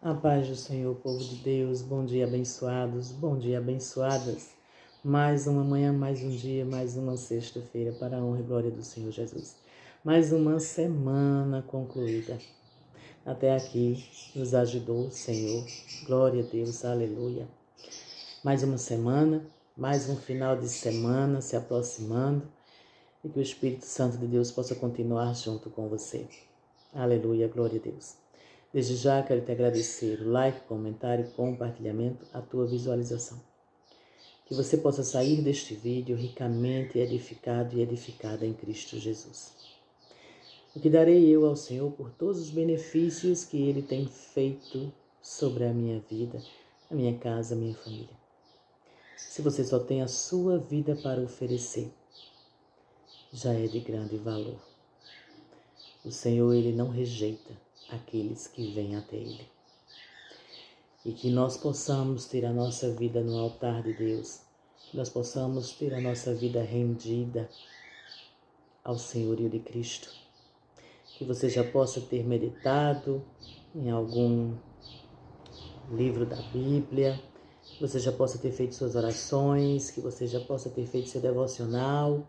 A paz do Senhor, povo de Deus, bom dia abençoados, bom dia abençoadas. Mais uma manhã, mais um dia, mais uma sexta-feira para a honra e glória do Senhor Jesus. Mais uma semana concluída. Até aqui nos ajudou o Senhor, glória a Deus, aleluia. Mais uma semana, mais um final de semana se aproximando e que o Espírito Santo de Deus possa continuar junto com você. Aleluia, glória a Deus. Desde já quero te agradecer o like, comentário, compartilhamento, a tua visualização. Que você possa sair deste vídeo ricamente edificado e edificada em Cristo Jesus. O que darei eu ao Senhor por todos os benefícios que Ele tem feito sobre a minha vida, a minha casa, a minha família. Se você só tem a sua vida para oferecer, já é de grande valor. O Senhor, Ele não rejeita aqueles que vêm até Ele. E que nós possamos ter a nossa vida no altar de Deus, que nós possamos ter a nossa vida rendida ao senhorio de Cristo. Que você já possa ter meditado em algum livro da Bíblia, que você já possa ter feito suas orações, que você já possa ter feito seu devocional,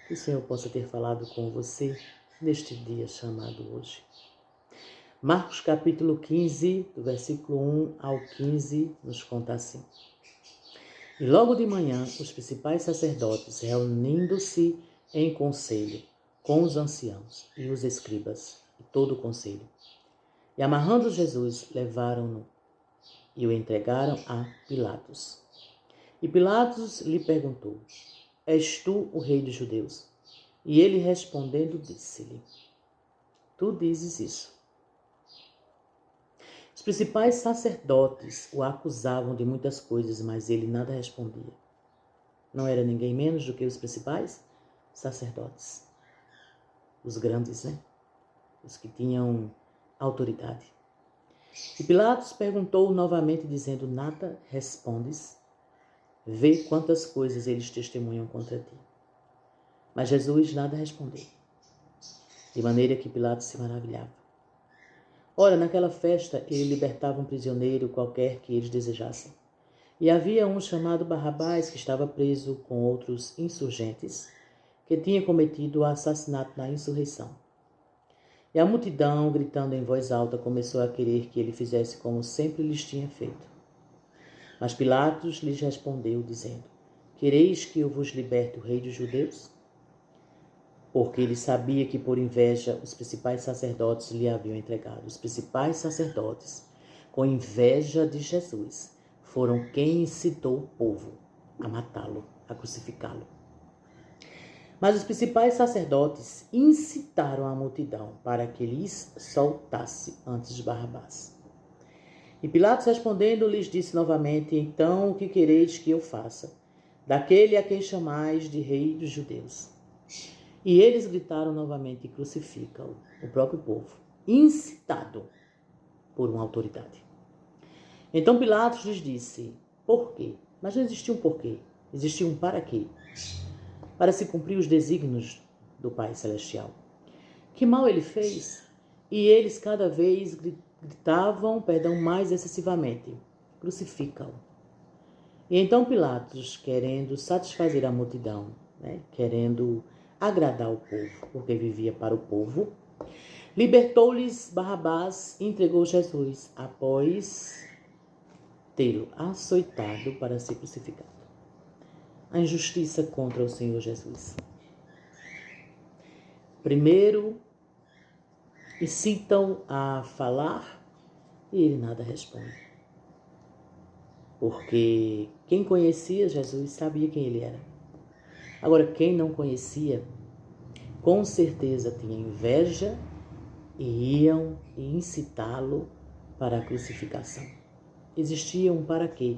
que o Senhor possa ter falado com você neste dia chamado hoje. Marcos capítulo 15, do versículo 1 ao 15, nos conta assim. E logo de manhã, os principais sacerdotes, reunindo-se em conselho com os anciãos e os escribas e todo o conselho, e amarrando Jesus, levaram-no e o entregaram a Pilatos. E Pilatos lhe perguntou, és tu o rei dos judeus? E ele respondendo disse-lhe, tu dizes isso. Os principais sacerdotes o acusavam de muitas coisas, mas ele nada respondia. Não era ninguém menos do que os principais sacerdotes. Os grandes, né? Os que tinham autoridade. E Pilatos perguntou novamente, dizendo, nada respondes? Vê quantas coisas eles testemunham contra ti. Mas Jesus nada respondeu. De maneira que Pilatos se maravilhava. Ora, naquela festa, ele libertava um prisioneiro qualquer que eles desejassem. E havia um chamado Barrabás que estava preso com outros insurgentes, que tinha cometido o assassinato na insurreição. E a multidão, gritando em voz alta, começou a querer que ele fizesse como sempre lhes tinha feito. Mas Pilatos lhes respondeu, dizendo, quereis que eu vos liberte o rei dos judeus? Porque ele sabia que por inveja os principais sacerdotes lhe haviam entregado. Os principais sacerdotes, com inveja de Jesus, foram quem incitou o povo a matá-lo, a crucificá-lo. Mas os principais sacerdotes incitaram a multidão para que lhes soltasse antes de Barrabás. E Pilatos respondendo lhes disse novamente, então o que quereis que eu faça? Daquele a quem chamais de rei dos judeus. E eles gritaram novamente, crucifica-o, o próprio povo, incitado por uma autoridade. Então Pilatos lhes disse, por quê? Mas não existia um porquê, existia um para quê? Para se cumprir os desígnios do Pai Celestial. Que mal ele fez? E eles cada vez gritavam, mais excessivamente, crucifica-o. E então Pilatos, querendo satisfazer a multidão, querendo agradar o povo, porque vivia para o povo, libertou-lhes Barrabás e entregou Jesus, após tê-lo açoitado para ser crucificado. A injustiça contra o Senhor Jesus. Primeiro, incitam a falar e ele nada responde. Porque quem conhecia Jesus sabia quem ele era. Agora, quem não conhecia, com certeza tinha inveja e iam incitá-lo para a crucificação. Existia um para quê?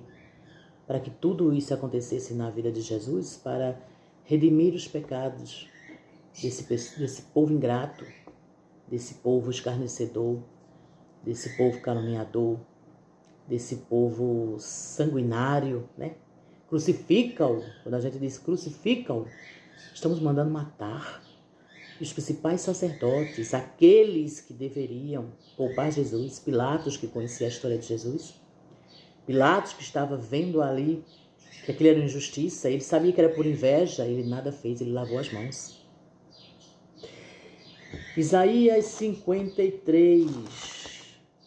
Para que tudo isso acontecesse na vida de Jesus, para redimir os pecados desse povo ingrato, desse povo escarnecedor, desse povo caluniador, desse povo sanguinário, Crucifica-o. Quando a gente diz crucifica-o, estamos mandando matar. E os principais sacerdotes, aqueles que deveriam poupar Jesus, Pilatos, que conhecia a história de Jesus, Pilatos, que estava vendo ali que aquilo era injustiça, ele sabia que era por inveja, ele nada fez, ele lavou as mãos. Isaías 53.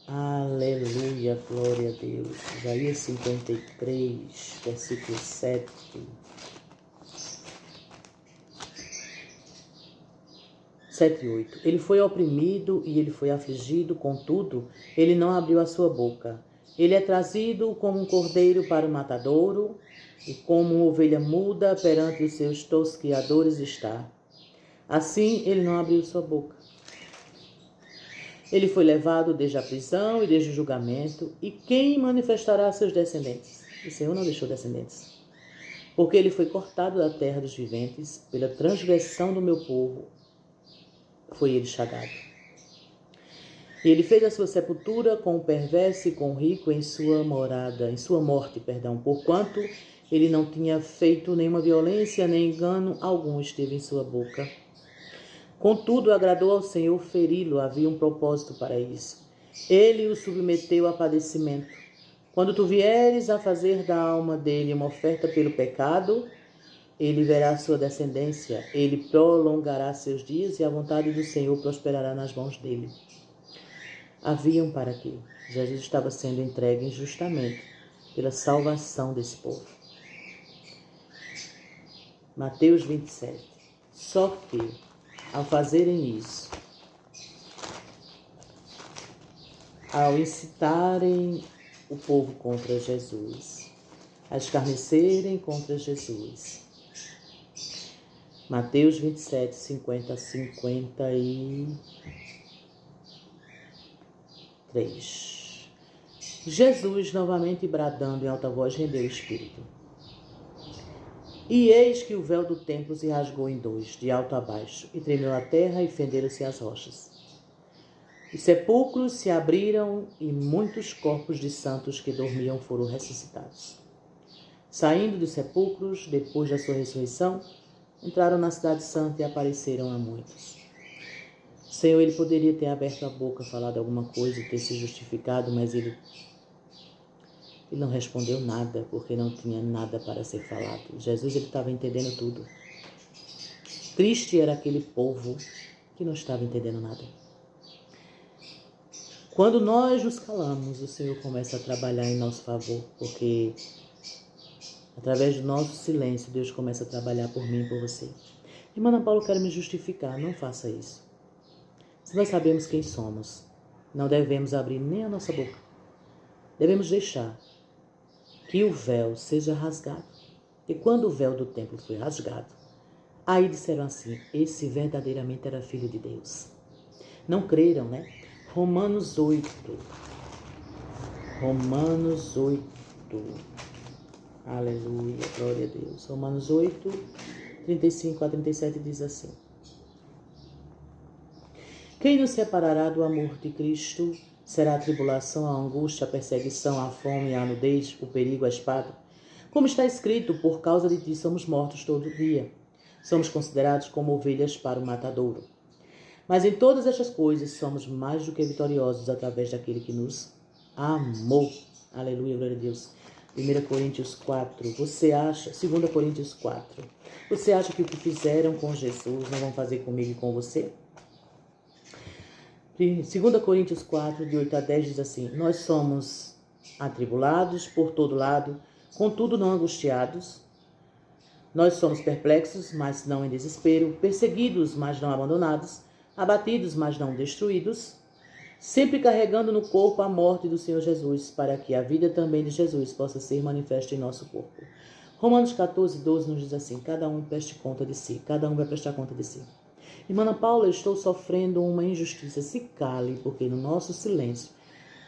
Aleluia, glória a Deus. Isaías 53, versículo 7. 7 e 8. Ele foi oprimido e ele foi afligido, contudo, ele não abriu a sua boca. Ele é trazido como um cordeiro para o matadouro, e como uma ovelha muda perante os seus tosquiadores está. Assim ele não abriu sua boca. Ele foi levado desde a prisão e desde o julgamento, e quem manifestará seus descendentes? O Senhor não deixou descendentes. Porque ele foi cortado da terra dos viventes, pela transgressão do meu povo, foi ele chagado. E ele fez a sua sepultura com o perverso e com o rico em sua morte, porquanto ele não tinha feito nenhuma violência, nem engano algum esteve em sua boca. Contudo, agradou ao Senhor feri-lo, havia um propósito para isso. Ele o submeteu a padecimento. Quando tu vieres a fazer da alma dele uma oferta pelo pecado, ele verá sua descendência, ele prolongará seus dias e a vontade do Senhor prosperará nas mãos dele. Haviam para quê? Jesus estava sendo entregue injustamente pela salvação desse povo. Mateus 27. Só que, ao fazerem isso, ao incitarem o povo contra Jesus, a escarnecerem contra Jesus, Mateus 27, 50 a 53. Jesus, novamente bradando em alta voz, rendeu o espírito. E eis que o véu do templo se rasgou em dois, de alto a baixo, e tremeu a terra e fenderam-se as rochas. Os sepulcros se abriram e muitos corpos de santos que dormiam foram ressuscitados. Saindo dos sepulcros, depois da sua ressurreição, entraram na cidade santa e apareceram a muitos. O Senhor, ele poderia ter aberto a boca, falado alguma coisa, ter se justificado, mas ele não respondeu nada, porque não tinha nada para ser falado. Jesus, ele estava entendendo tudo. Triste era aquele povo que não estava entendendo nada. Quando nós nos calamos, o Senhor começa a trabalhar em nosso favor, porque através do nosso silêncio, Deus começa a trabalhar por mim e por você. Irmã Ana Paula, eu quero me justificar. Não faça isso. Se nós sabemos quem somos, não devemos abrir nem a nossa boca. Devemos deixar que o véu seja rasgado. E quando o véu do templo foi rasgado, aí disseram assim, esse verdadeiramente era filho de Deus. Não creram, né? Romanos 8. Aleluia, glória a Deus. Romanos 8, 35 a 37 diz assim. Quem nos separará do amor de Cristo? Será a tribulação, a angústia, a perseguição, a fome, a nudez, o perigo, a espada? Como está escrito, por causa de ti somos mortos todo dia. Somos considerados como ovelhas para o matadouro. Mas em todas estas coisas somos mais do que vitoriosos através daquele que nos amou. Aleluia, glória a Deus. 1 Coríntios 4. 2 Coríntios 4. Você acha que o que fizeram com Jesus não vão fazer comigo e com você? 2 Coríntios 4, de 8 a 10 diz assim, nós somos atribulados por todo lado, contudo não angustiados. Nós somos perplexos, mas não em desespero, perseguidos, mas não abandonados, abatidos, mas não destruídos, sempre carregando no corpo a morte do Senhor Jesus, para que a vida também de Jesus possa ser manifesta em nosso corpo. Romanos 14, 12 nos diz assim, cada um preste conta de si, cada um vai prestar conta de si. Irmã Ana Paula, eu estou sofrendo uma injustiça. Se cale, porque no nosso silêncio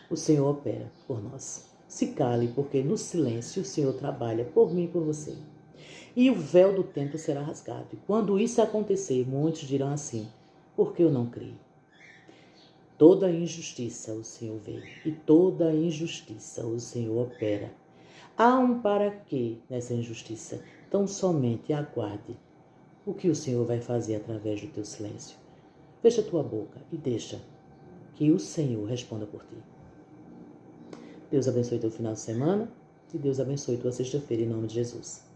o Senhor opera por nós. Se cale, porque no silêncio o Senhor trabalha por mim e por você. E o véu do templo será rasgado. E quando isso acontecer, muitos dirão assim, por que eu não creio? Toda injustiça o Senhor vê e toda injustiça o Senhor opera. Há um para quê nessa injustiça? Então somente aguarde o que o Senhor vai fazer através do teu silêncio. Fecha a tua boca e deixa que o Senhor responda por ti. Deus abençoe teu final de semana e Deus abençoe tua sexta-feira em nome de Jesus.